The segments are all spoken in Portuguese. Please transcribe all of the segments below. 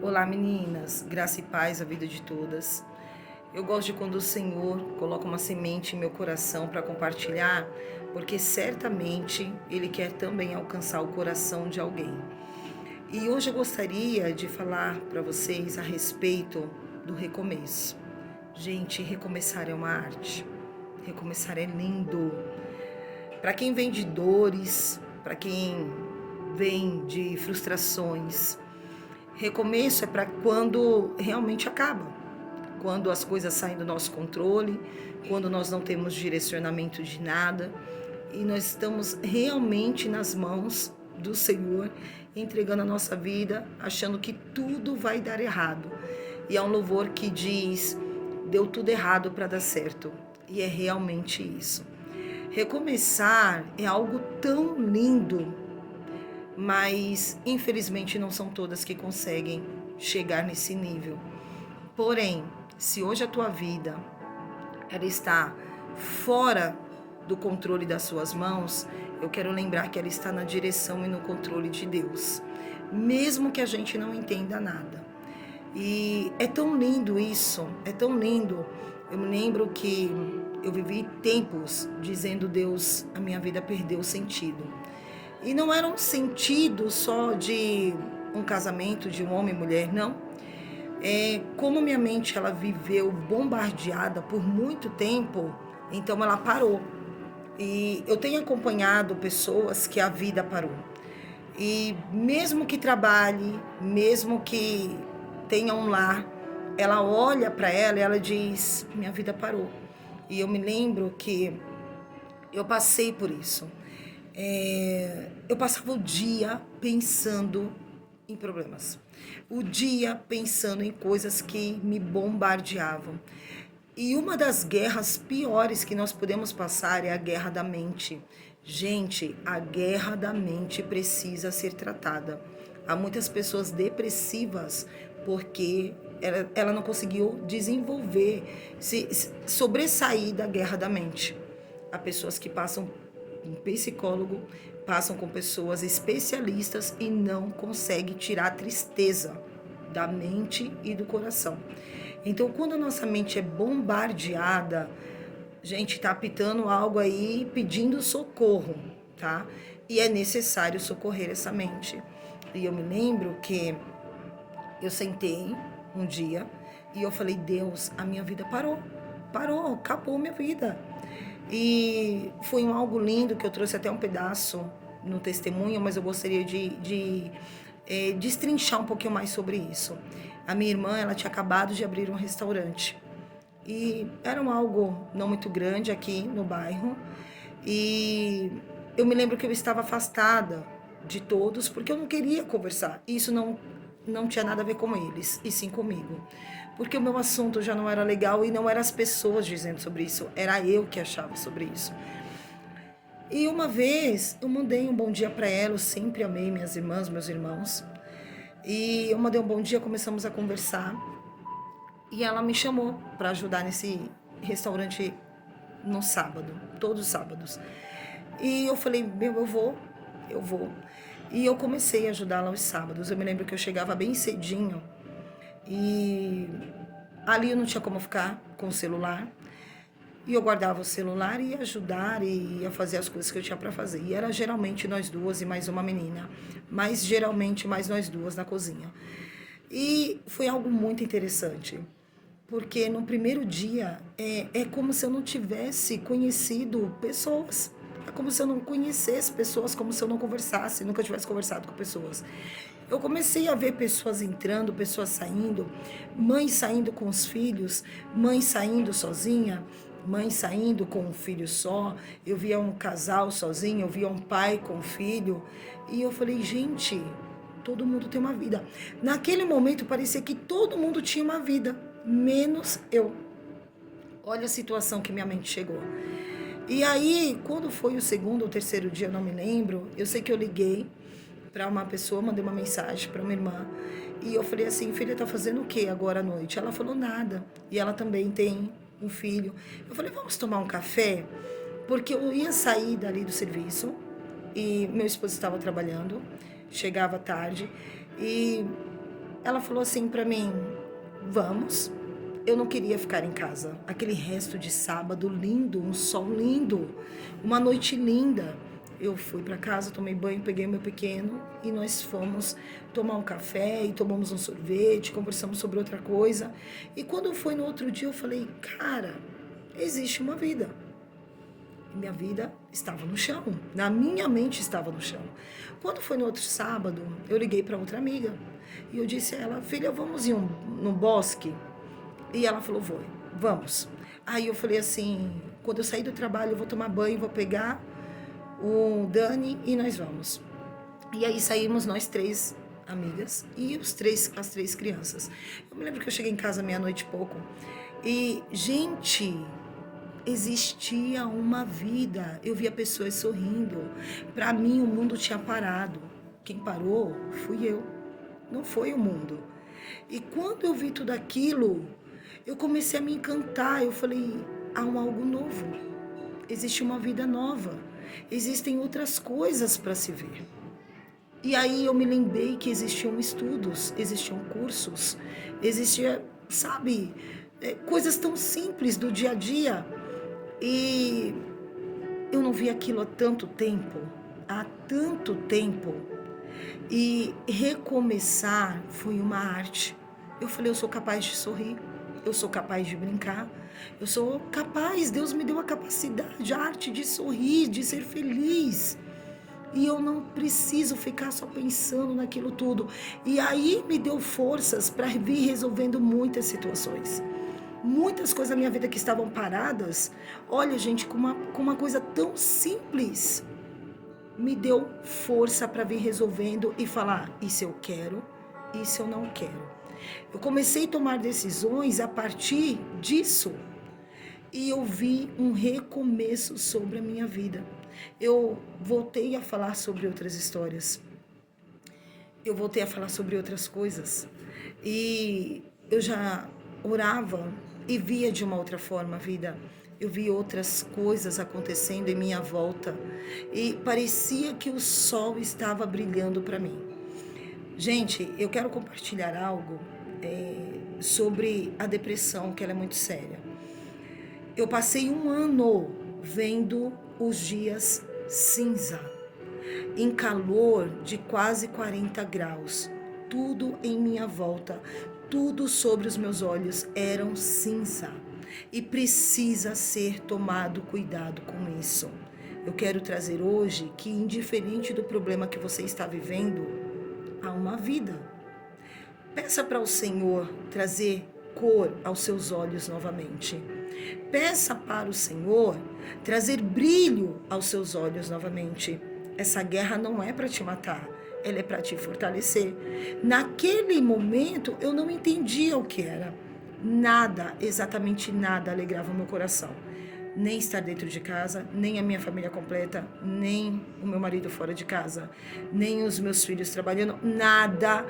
Olá meninas, graça e paz a vida de todas. Eu gosto de quando o Senhor coloca uma semente em meu coração para compartilhar, porque certamente Ele quer também alcançar o coração de alguém. E hoje eu gostaria de falar para vocês a respeito do recomeço. Gente, recomeçar é uma arte. Recomeçar é lindo. Para quem vem de dores, para quem vem de frustrações, recomeço é para quando realmente acaba, quando as coisas saem do nosso controle, quando nós não temos direcionamento de nada e nós estamos realmente nas mãos do Senhor, entregando a nossa vida, achando que tudo vai dar errado. E há um louvor que diz: deu tudo errado para dar certo. E é realmente isso. Recomeçar é algo tão lindo, mas infelizmente não são todas que conseguem chegar nesse nível. Porém, se hoje a tua vida ela está fora do controle das suas mãos, eu quero lembrar que ela está na direção e no controle de Deus, mesmo que a gente não entenda nada. E é tão lindo isso, é tão lindo. Eu me lembro que eu vivi tempos dizendo: Deus, a minha vida perdeu o sentido. E não era um sentido só de um casamento, de um homem e mulher, não. Como minha mente ela viveu bombardeada por muito tempo, então ela parou. E eu tenho acompanhado pessoas que a vida parou. E mesmo que trabalhe, mesmo que tenha um lar, ela olha para ela e ela diz: minha vida parou. E eu me lembro que eu passei por isso. Eu passava o dia pensando em problemas, o dia pensando em coisas que me bombardeavam. E uma das guerras piores que nós podemos passar é a guerra da mente. Gente, a guerra da mente precisa ser tratada. Há muitas pessoas depressivas porque ela não conseguiu desenvolver, se sobressair da guerra da mente. Há pessoas que passam um psicólogo, passam com pessoas especialistas e não conseguem tirar a tristeza da mente e do coração. Então, quando a nossa mente é bombardeada, gente, tá apitando algo aí pedindo socorro, tá? E é necessário socorrer essa mente. E eu me lembro que eu sentei um dia e eu falei: Deus, a minha vida parou, acabou minha vida. E foi algo lindo que eu trouxe até um pedaço no testemunho, mas eu gostaria de destrinchar um pouquinho mais sobre isso. A minha irmã, ela tinha acabado de abrir um restaurante e era algo não muito grande aqui no bairro. E eu me lembro que eu estava afastada de todos porque eu não queria conversar. Isso não tinha nada a ver com eles, e sim comigo. Porque o meu assunto já não era legal e não eram as pessoas dizendo sobre isso, era eu que achava sobre isso. E uma vez eu mandei um bom dia para ela, eu sempre amei minhas irmãs, meus irmãos. E eu mandei um bom dia, começamos a conversar. E ela me chamou para ajudar nesse restaurante no sábado, todos os sábados. E eu falei: meu, eu vou. E eu comecei a ajudá-la aos sábados. Eu me lembro que eu chegava bem cedinho e ali eu não tinha como ficar com o celular. E eu guardava o celular e ia ajudar e ia fazer as coisas que eu tinha para fazer. E era geralmente nós duas e mais uma menina, mas geralmente mais nós duas na cozinha. E foi algo muito interessante, porque no primeiro dia é como se eu não tivesse conhecido pessoas. É como se eu não conhecesse pessoas, como se eu não conversasse, nunca tivesse conversado com pessoas. Eu comecei a ver pessoas entrando, pessoas saindo, mães saindo com os filhos, mãe saindo sozinha, mãe saindo com um filho só. Eu via um casal sozinho, eu via um pai com um filho. E eu falei: gente, todo mundo tem uma vida. Naquele momento parecia que todo mundo tinha uma vida, menos eu. Olha a situação que minha mente chegou. E aí, quando foi o segundo ou terceiro dia, eu não me lembro, eu sei que eu liguei para uma pessoa, mandei uma mensagem para uma irmã. E eu falei assim: filha, tá fazendo o que agora à noite? Ela falou: nada. E ela também tem um filho. Eu falei: vamos tomar um café? Porque eu ia sair dali do serviço e meu esposo estava trabalhando, chegava tarde. E ela falou assim para mim, vamos. Eu não queria ficar em casa. Aquele resto de sábado lindo, um sol lindo, uma noite linda. Eu fui para casa, tomei banho, peguei meu pequeno e nós fomos tomar um café e tomamos um sorvete, conversamos sobre outra coisa. E quando foi no outro dia, eu falei, cara, existe uma vida. E minha vida estava no chão, na minha mente estava no chão. Quando foi no outro sábado, eu liguei para outra amiga e eu disse a ela, filha, vamos ir no bosque? E ela falou, vamos. Aí eu falei assim, quando eu sair do trabalho, eu vou tomar banho, vou pegar o Dani e nós vamos. E aí saímos nós 3 amigas e as 3 crianças. Eu me lembro que eu cheguei em casa meia-noite e pouco. E, gente, existia uma vida. Eu via pessoas sorrindo. Para mim, o mundo tinha parado. Quem parou fui eu. Não foi o mundo. E quando eu vi tudo aquilo, eu comecei a me encantar. Eu falei, há algo novo. Existe uma vida nova. Existem outras coisas para se ver. E aí eu me lembrei que existiam estudos, existiam cursos, existia, sabe, coisas tão simples do dia a dia. E eu não vi aquilo há tanto tempo. E recomeçar foi uma arte. Eu falei, eu sou capaz de sorrir, eu sou capaz de brincar, eu sou capaz, Deus me deu a capacidade, a arte de sorrir, de ser feliz. E eu não preciso ficar só pensando naquilo tudo. E aí me deu forças para vir resolvendo muitas situações. Muitas coisas da minha vida que estavam paradas. Olha, gente, com uma coisa tão simples, me deu força para vir resolvendo e falar, isso eu quero, isso eu não quero. Eu comecei a tomar decisões a partir disso. E eu vi um recomeço sobre a minha vida. Eu voltei a falar sobre outras histórias. Eu voltei a falar sobre outras coisas. E eu já orava e via de uma outra forma a vida. Eu vi outras coisas acontecendo em minha volta. E parecia que o sol estava brilhando para mim. Gente, eu quero compartilhar algo sobre a depressão, que ela é muito séria. Eu passei 1 ano vendo os dias cinza, em calor de quase 40 graus. Tudo em minha volta, tudo sobre os meus olhos eram cinza. E precisa ser tomado cuidado com isso. Eu quero trazer hoje que, indiferente do problema que você está vivendo, há uma vida. Peça para o Senhor trazer cor aos seus olhos novamente. Peça para o Senhor trazer brilho aos seus olhos novamente. Essa guerra não é para te matar, ela é para te fortalecer. Naquele momento eu não entendia o que era. Nada, exatamente nada alegrava o meu coração. Nem estar dentro de casa, nem a minha família completa, nem o meu marido fora de casa, nem os meus filhos trabalhando, nada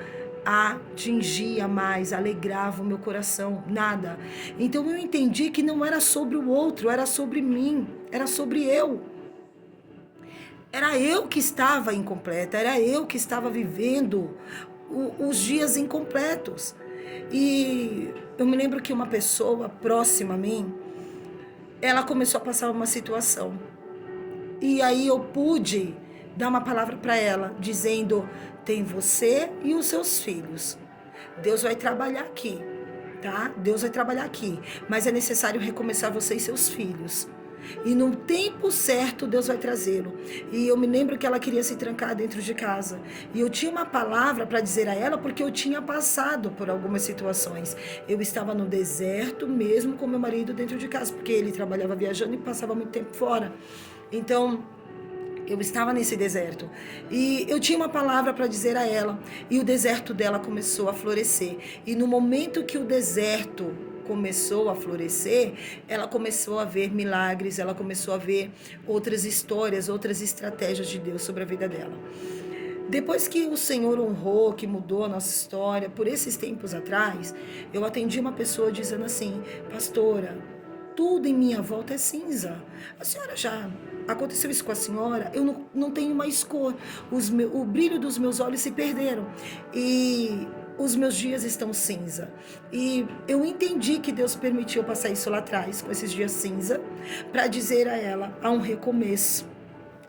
atingia mais, alegrava o meu coração, nada. Então eu entendi que não era sobre o outro, era sobre mim, era sobre eu. Era eu que estava incompleta, era eu que estava vivendo os dias incompletos. E eu me lembro que uma pessoa próxima a mim, ela começou a passar uma situação. E aí eu pude dar uma palavra para ela, dizendo, tem você e os seus filhos. Deus vai trabalhar aqui, tá? Deus vai trabalhar aqui. Mas é necessário recomeçar você e seus filhos. E no tempo certo, Deus vai trazê-lo. E eu me lembro que ela queria se trancar dentro de casa. E eu tinha uma palavra para dizer a ela, porque eu tinha passado por algumas situações. Eu estava no deserto, mesmo com meu marido dentro de casa, porque ele trabalhava viajando e passava muito tempo fora. Então, eu estava nesse deserto. E eu tinha uma palavra para dizer a ela. E o deserto dela começou a florescer. E no momento que o deserto começou a florescer, ela começou a ver milagres, ela começou a ver outras histórias, outras estratégias de Deus sobre a vida dela. Depois que o Senhor honrou, que mudou a nossa história, por esses tempos atrás, eu atendi uma pessoa dizendo assim, pastora, tudo em minha volta é cinza. A senhora já aconteceu isso com a senhora? Eu não tenho mais cor. O brilho dos meus olhos se perderam. E os meus dias estão cinza. E eu entendi que Deus permitiu eu passar isso lá atrás, com esses dias cinza, para dizer a ela, há um recomeço.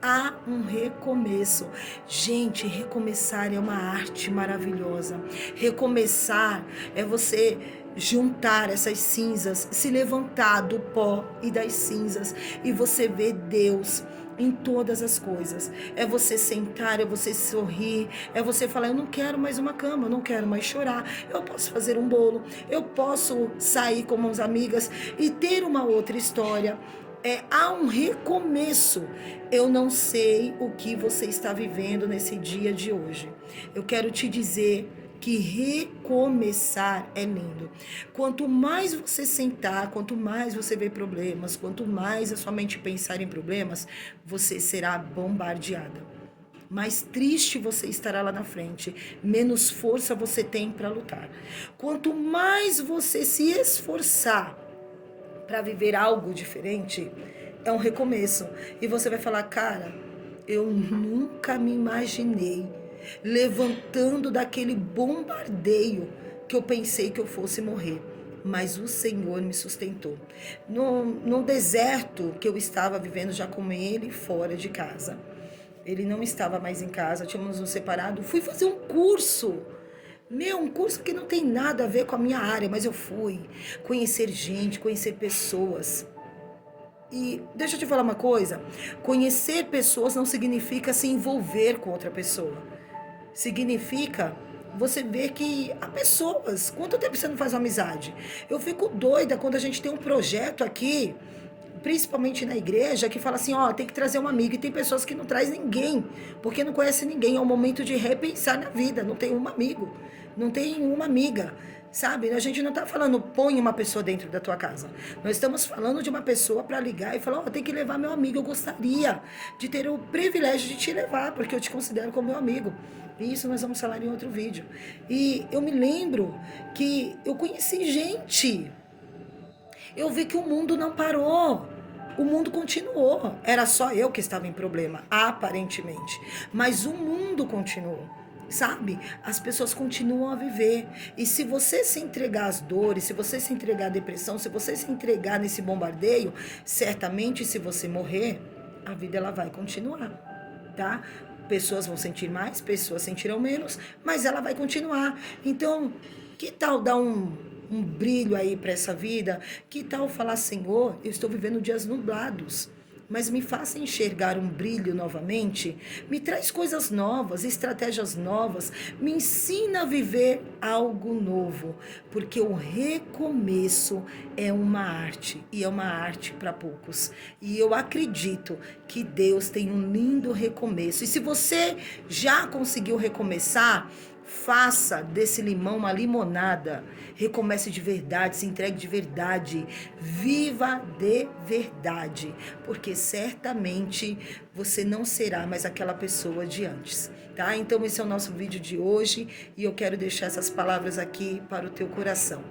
Há um recomeço. Gente, recomeçar é uma arte maravilhosa. Recomeçar é você juntar essas cinzas, se levantar do pó e das cinzas e você ver Deus em todas as coisas. É você sentar, é você sorrir, é você falar, eu não quero mais uma cama, eu não quero mais chorar, eu posso fazer um bolo, eu posso sair com umas amigas e ter uma outra história. Há um recomeço. Eu não sei o que você está vivendo nesse dia de hoje. Eu quero te dizer que recomeçar é lindo. Quanto mais você sentar, quanto mais você ver problemas, quanto mais a sua mente pensar em problemas, você será bombardeada. Mais triste você estará lá na frente, menos força você tem para lutar. Quanto mais você se esforçar para viver algo diferente, é um recomeço. E você vai falar, cara, eu nunca me imaginei levantando daquele bombardeio que eu pensei que eu fosse morrer. Mas o Senhor me sustentou. No deserto que eu estava vivendo já com ele fora de casa. Ele não estava mais em casa, tínhamos nos separado. Fui fazer um curso. Um curso que não tem nada a ver com a minha área, mas eu fui conhecer gente, conhecer pessoas. E deixa eu te falar uma coisa, conhecer pessoas não significa se envolver com outra pessoa. Significa você ver que há pessoas. Quanto tempo você não faz uma amizade? Eu fico doida quando a gente tem um projeto aqui, principalmente na igreja, que fala assim, ó, tem que trazer um amigo, e tem pessoas que não traz ninguém, porque não conhece ninguém. É um momento de repensar na vida, não tem um amigo, não tem uma amiga, sabe? A gente não está falando, põe uma pessoa dentro da tua casa. Nós estamos falando de uma pessoa para ligar e falar, ó, tem que levar meu amigo, eu gostaria de ter o privilégio de te levar, porque eu te considero como meu amigo. E isso nós vamos falar em outro vídeo. E eu me lembro que eu conheci gente, eu vi que o mundo não parou. O mundo continuou. Era só eu que estava em problema, aparentemente. Mas o mundo continuou. Sabe? As pessoas continuam a viver. E se você se entregar às dores, se você se entregar à depressão, se você se entregar nesse bombardeio, certamente se você morrer, a vida ela vai continuar, tá? Pessoas vão sentir mais, pessoas sentirão menos, mas ela vai continuar. Então, que tal dar um brilho aí para essa vida? Que tal falar, Senhor, eu estou vivendo dias nublados, mas me faça enxergar um brilho novamente, me traz coisas novas, estratégias novas, me ensina a viver algo novo, porque o recomeço é uma arte, e é uma arte para poucos. E eu acredito que Deus tem um lindo recomeço. E se você já conseguiu recomeçar, faça desse limão uma limonada. Recomece de verdade, se entregue de verdade. Viva de verdade. Porque certamente você não será mais aquela pessoa de antes. Tá? Então esse é o nosso vídeo de hoje. E eu quero deixar essas palavras aqui para o teu coração.